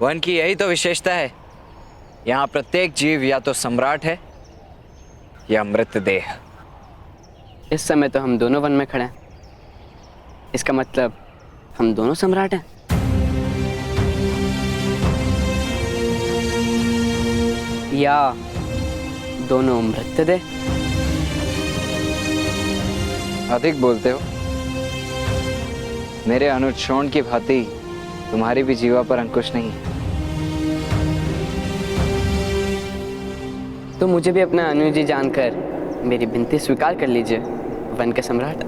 One की यही तो विशेषता है। यहाँ प्रत्येक जीव या तो सम्राट है या मृतदेह। इस समय तो हम दोनों वन में खड़े हैं। इसका मतलब हम दोनों सम्राट हैं। या दोनों मृतदेह। अधिक बोलते हो। मेरे अनुज शोण की भांति तुम्हारी भी जीवा पर अंकुश नहीं है। तो मुझे भी अपना अनुज जानकर मेरी विनती स्वीकार कर लीजिए, वन के सम्राट।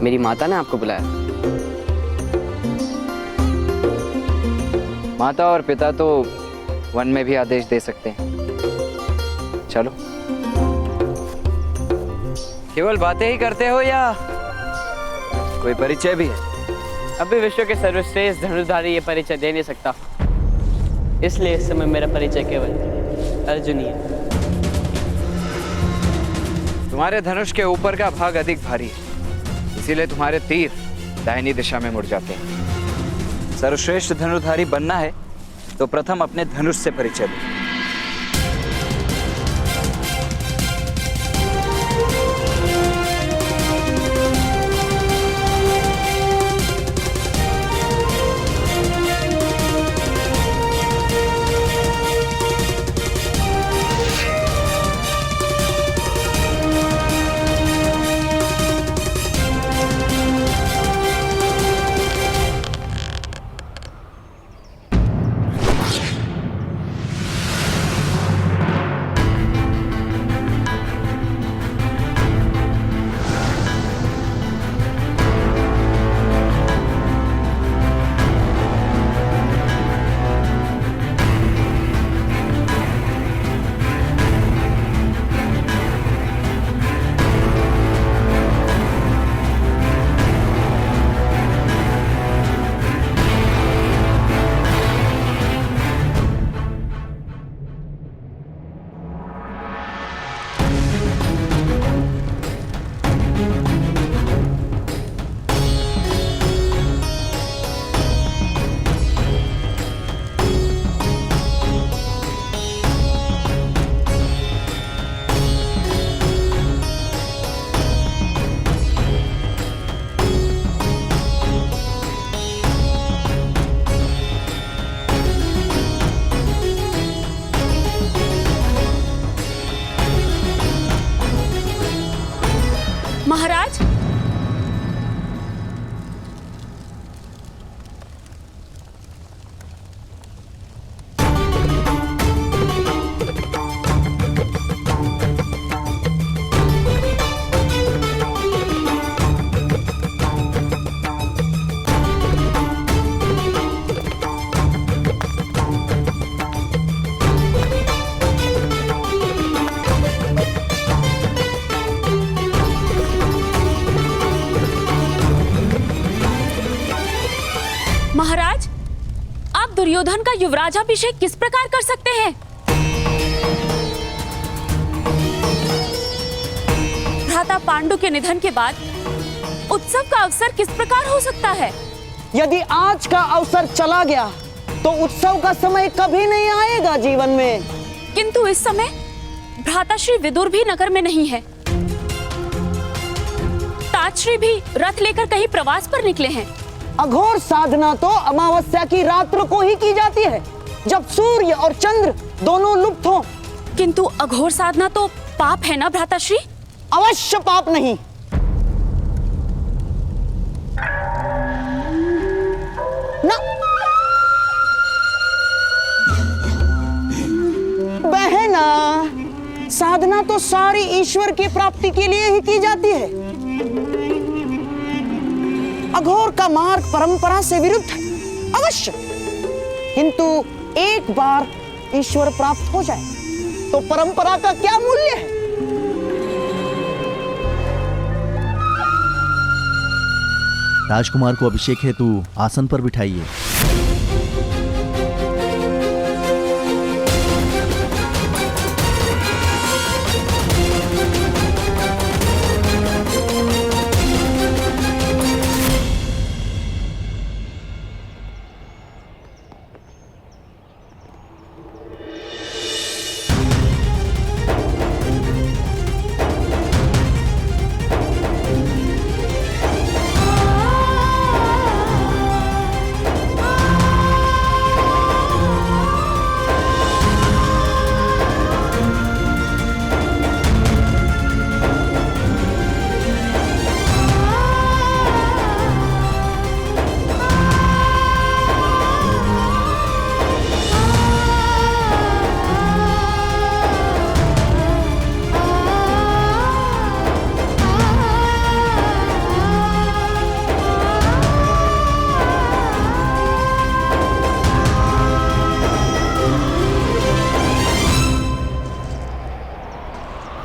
मेरी माता ने आपको बुलाया। माता और पिता तो वन में भी आदेश दे सकते हैं। चलो। केवल बातें ही करते हो या कोई परिचय भी है? अभी विश्व के सर्वश्रेष्ठ धनुर्धारी ये परिचय दे नहीं सकता, इसलिए इस समय मेरा परिचय केवल अर्जुन ही है। तुम्हारे धनुष के ऊपर का भाग अधिक भारी है, इसीलिए तुम्हारे तीर दाहिनी दिशा में मुड़ जाते हैं। सर्वश्रेष्ठ धनुर्धारी बनना है तो प्रथम अपने धनुष से परिचय लो। महाराज, महाराज, आप दुर्योधन का युवराजाभिषेक किस प्रकार कर सकते हैं? भ्राता पांडु के निधन के बाद उत्सव का अवसर किस प्रकार हो सकता है? यदि आज का अवसर चला गया तो उत्सव का समय कभी नहीं आएगा जीवन में। किंतु इस समय भ्राता श्री विदुर भी नगर में नहीं है। तातश्री भी रथ लेकर कहीं प्रवास पर निकले हैं। अघोर साधना तो अमावस्या की रात्र को ही की जाती है, जब सूर्य और चंद्र दोनों लुप्त हों। किंतु अघोर साधना तो पाप है ना भ्राताश्री? अवश्य पाप नहीं। ना बहना, साधना तो सारी ईश्वर की प्राप्ति के लिए ही की जाती है। अघोर का मार्ग परंपरा से विरुद्ध है, अवश्य। किंतु एक बार ईश्वर प्राप्त हो जाए तो परंपरा का क्या मूल्य है? राजकुमार को अभिषेक हेतु आसन पर बिठाइए।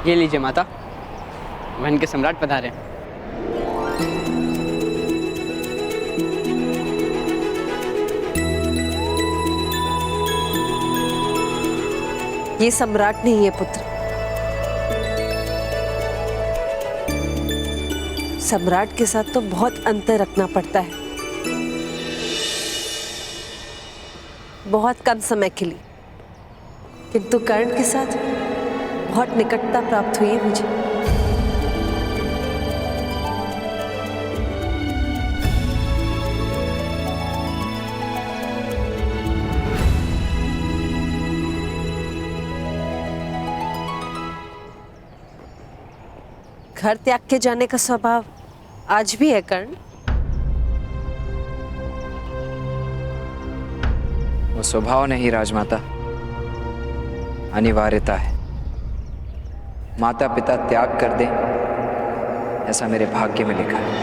ये लीजिए माता, वन के सम्राट पधारे हैं। ये सम्राट नहीं है पुत्र। सम्राट के साथ तो बहुत अंतर रखना पड़ता है, बहुत कम समय के लिए, किंतु कर्ण के साथ बहुत निकटता प्राप्त हुई है मुझे। घर त्याग के जाने का स्वभाव आज भी है कर्ण? वो स्वभाव नहीं राजमाता, अनिवार्यता है। माता पिता त्याग कर दे, ऐसा मेरे भाग्य में लिखा है।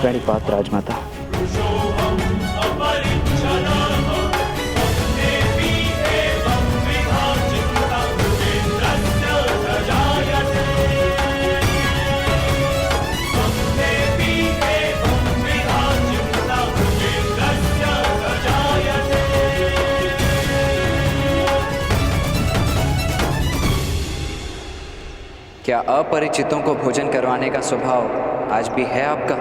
प्रणिपात राजमाता। क्या अपरिचितों को भोजन करवाने का स्वभाव आज भी है आपका?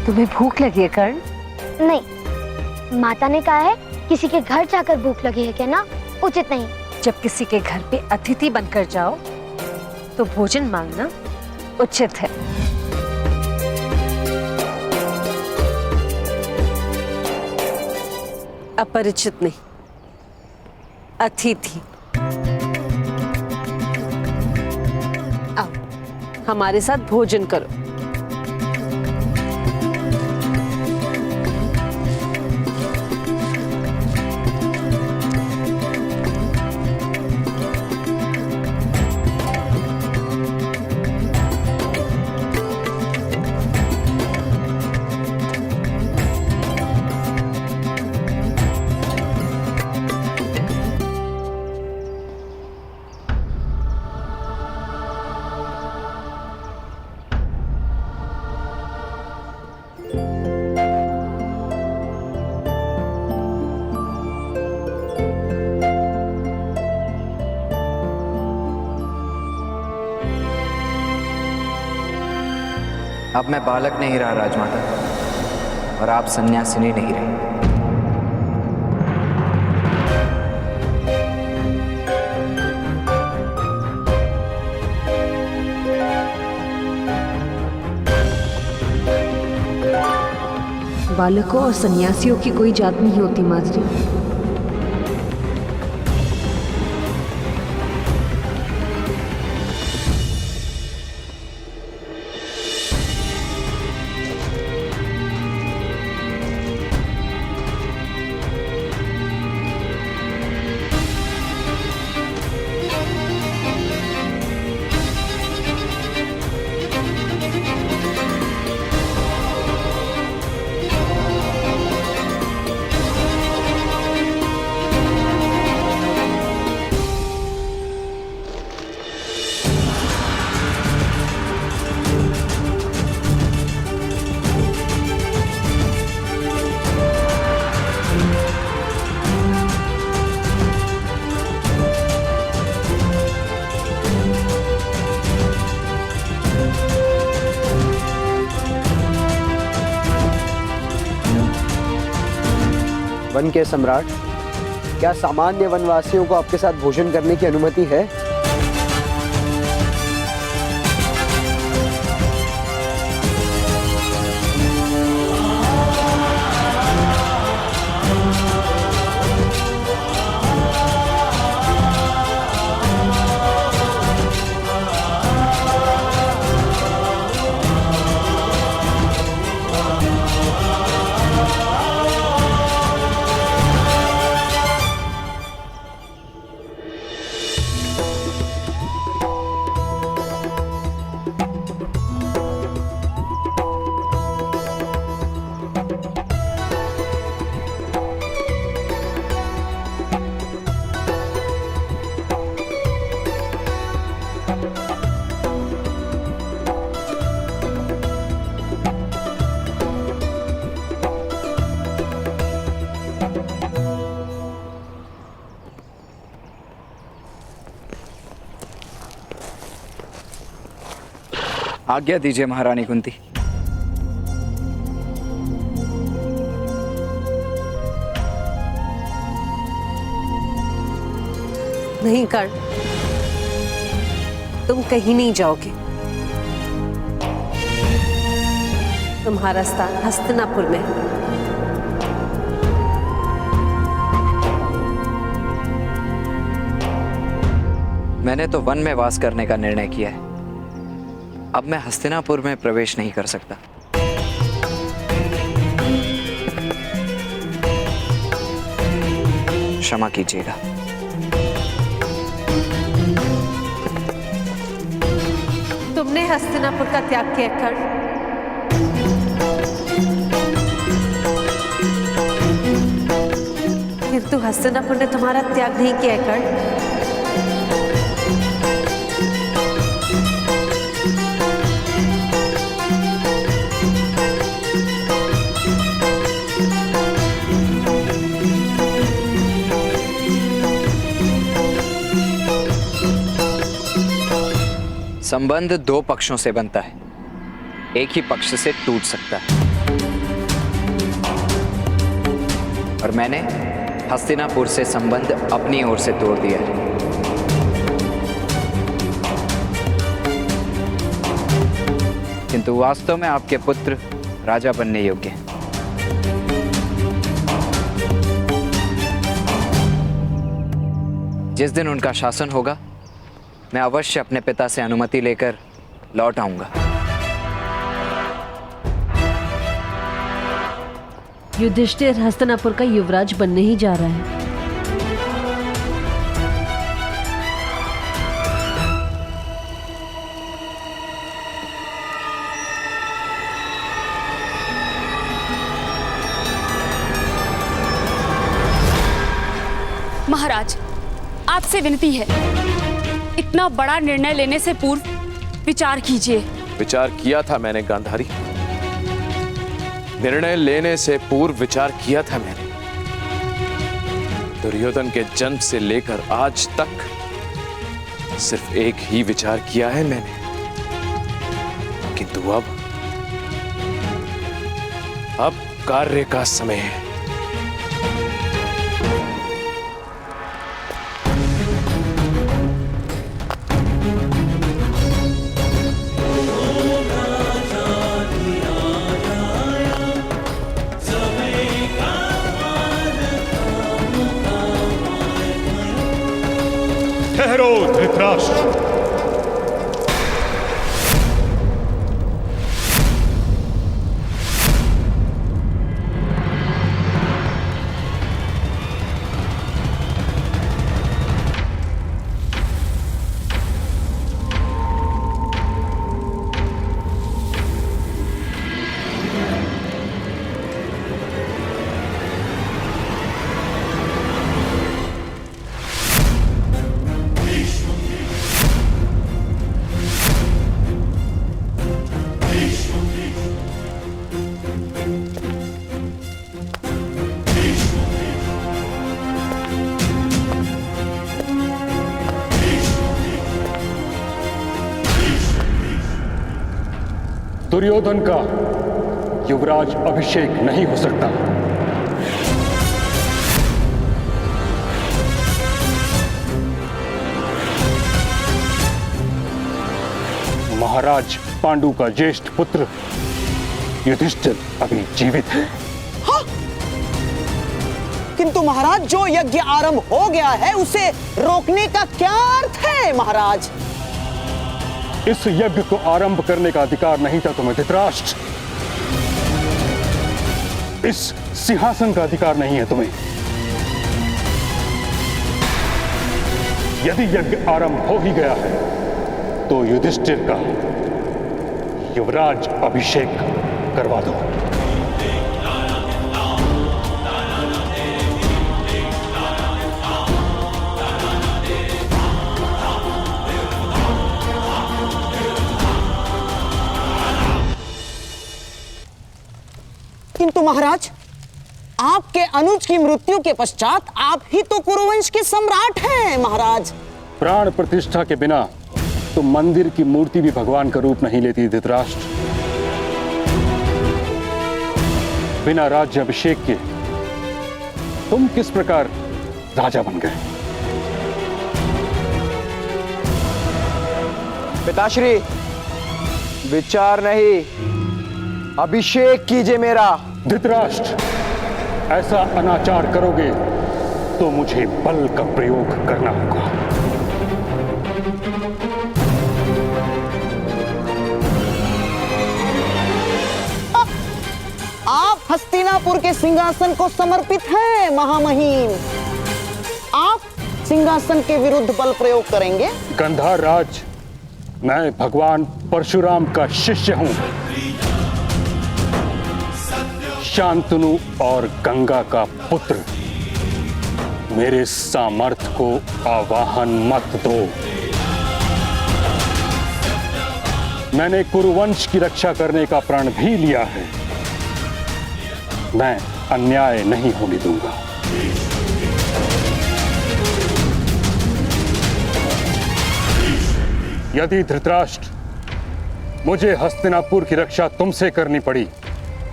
तुम्हें भूख लगी है कर्ण? नहीं, माता ने कहा है किसी के घर जाकर भूख लगी है कहना उचित नहीं। जब किसी के घर पे अतिथि बनकर जाओ तो भोजन मांगना उचित है। अपरिचित नहीं, अतिथि। आओ हमारे साथ भोजन करो। अब मैं बालक नहीं रहा राजमाता, और आप सन्यासिनी नहीं रही। बालकों और सन्यासियों की कोई जात नहीं होती माद्री। वन के सम्राट, क्या सामान्य वनवासियों को आपके साथ भोजन करने की अनुमति है? आज्ञा दीजिए महारानी कुंती। नहीं कर्ण, तुम कहीं नहीं जाओगे। तुम्हारा स्थान हस्तिनापुर में है। मैंने तो वन में वास करने का निर्णय किया है। अब मैं हस्तिनापुर में प्रवेश नहीं कर सकता। क्षमा कीजिएगा। तुमने हस्तिनापुर का त्याग किया कर्ण। किंतु हस्तिनापुर ने तुम्हारा त्याग नहीं किया है कर्ण। संबंध दो पक्षों से बनता है, एक ही पक्ष से टूट सकता है। और मैंने हस्तिनापुर से संबंध अपनी ओर से तोड़ दिया है। किंतु वास्तव में आपके पुत्र राजा बनने योग्य हैं। जिस दिन उनका शासन होगा, मैं अवश्य अपने पिता से अनुमति लेकर लौट आऊंगा। युधिष्ठिर हस्तिनापुर का युवराज बनने ही जा रहा है। महाराज, आपसे विनती है, इतना बड़ा निर्णय लेने से पूर्व विचार कीजिए। विचार किया था मैंने गांधारी, निर्णय लेने से पूर्व विचार किया था मैंने। दुर्योधन के जन्म से लेकर आज तक सिर्फ एक ही विचार किया है मैंने। किंतु अब कार्य का समय है। ठहरो धृतराष्ट्र। दुर्योधन का युवराज अभिषेक नहीं हो सकता। महाराज पांडु का ज्येष्ठ पुत्र युधिष्ठिर अभी जीवित है। हाँ? किंतु महाराज, जो यज्ञ आरंभ हो गया है उसे रोकने का क्या अर्थ है महाराज? इस यज्ञ को आरंभ करने का अधिकार नहीं था तुम्हें धृतराष्ट्र। इस सिंहासन का अधिकार नहीं है तुम्हें। यदि यज्ञ आरंभ हो ही गया है तो युधिष्ठिर का युवराज अभिषेक करवा दो। किंतु महाराज, आपके अनुज की मृत्यु के पश्चात आप ही तो कुरुवंश के सम्राट हैं महाराज। प्राण प्रतिष्ठा के बिना तो मंदिर की मूर्ति भी भगवान का रूप नहीं लेती धृतराष्ट्र। बिना राज्य अभिषेक के तुम किस प्रकार राजा बन गए? पिताश्री, विचार नहीं, अभिषेक कीजिए मेरा। धृतराष्ट्र, ऐसा अनाचार करोगे तो मुझे बल का प्रयोग करना होगा। आप हस्तिनापुर के सिंहासन को समर्पित हैं महामहिम। आप सिंहासन के विरुद्ध बल प्रयोग करेंगे? गंधार राज, मैं भगवान परशुराम का शिष्य हूं। शांतनु और गंगा का पुत्र, मेरे सामर्थ्य को आवाहन मत दो। मैंने कुरुवंश की रक्षा करने का प्रण भी लिया है। मैं अन्याय नहीं होने दूंगा। यदि धृतराष्ट्र मुझे हस्तिनापुर की रक्षा तुमसे करनी पड़ी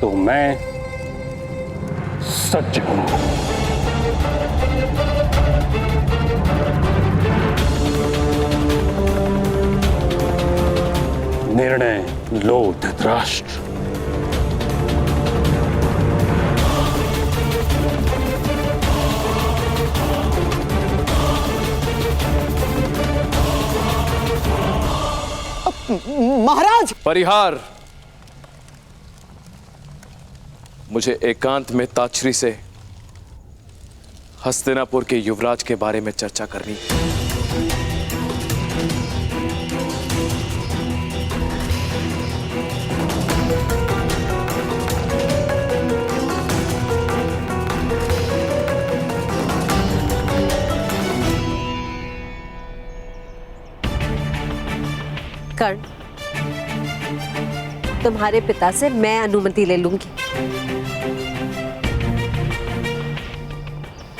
तो मैं सज्ज हूं। निर्णय लो धृतराष्ट्र। महाराज! परिहार, मुझे एकांत में ताचरी से हस्तिनापुर के युवराज के बारे में चर्चा करनी है। कर्ण, तुम्हारे पिता से मैं अनुमति ले लूंगी।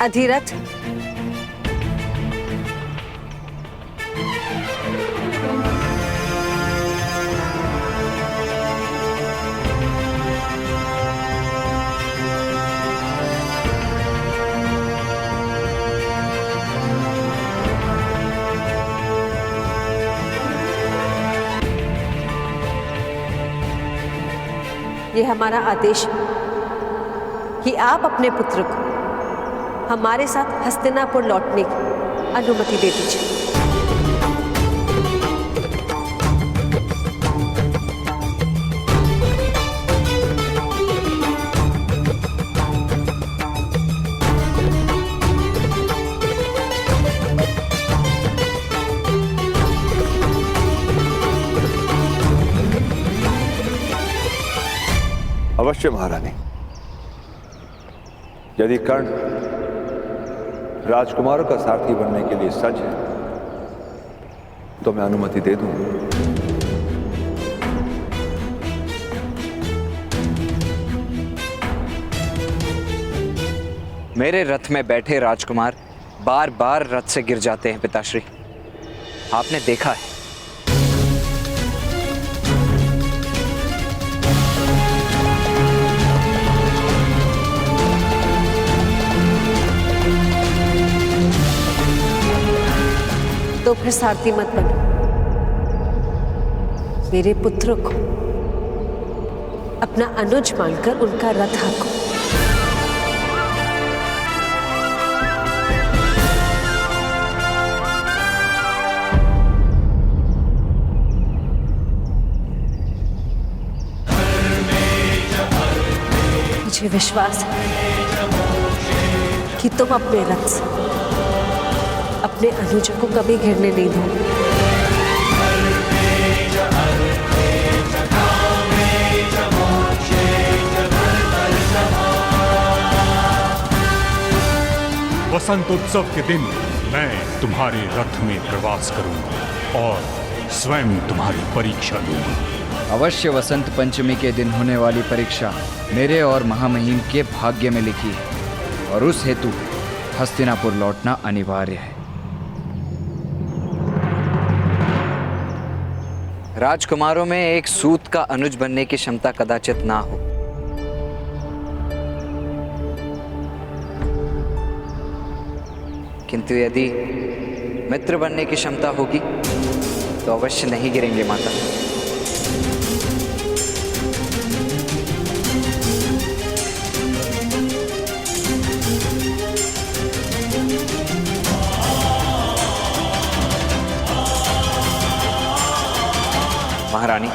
अधिरथ, ये हमारा आदेश है कि आप अपने पुत्र को हमारे साथ हस्तिनापुर लौटने की अनुमति दे दीजिए। अवश्य महारानी। यदि कर्ण राजकुमारों का सारथी बनने के लिए सज्ज है तो मैं अनुमति दे दूंगा। मेरे रथ में बैठे राजकुमार बार बार रथ से गिर जाते हैं पिताश्री, आपने देखा है। तो फिर सारथी मत बनो, मेरे पुत्र को अपना अनुज मानकर उनका रथ हाँको। मुझे विश्वास है कि तुम अपने रथ से अपने अनुज को कभी गिरने नहीं दोगे। वसंत उत्सव के दिन मैं तुम्हारे रथ में प्रवास करूंगा और स्वयं तुम्हारी परीक्षा लूंगा। अवश्य वसंत पंचमी के दिन होने वाली परीक्षा मेरे और महामहिम के भाग्य में लिखी है और उस हेतु हस्तिनापुर लौटना अनिवार्य है। राजकुमारों में एक सूत का अनुज बनने की क्षमता कदाचित ना हो, किंतु यदि मित्र बनने की क्षमता होगी तो अवश्य नहीं गिरेंगे माता। महारानी,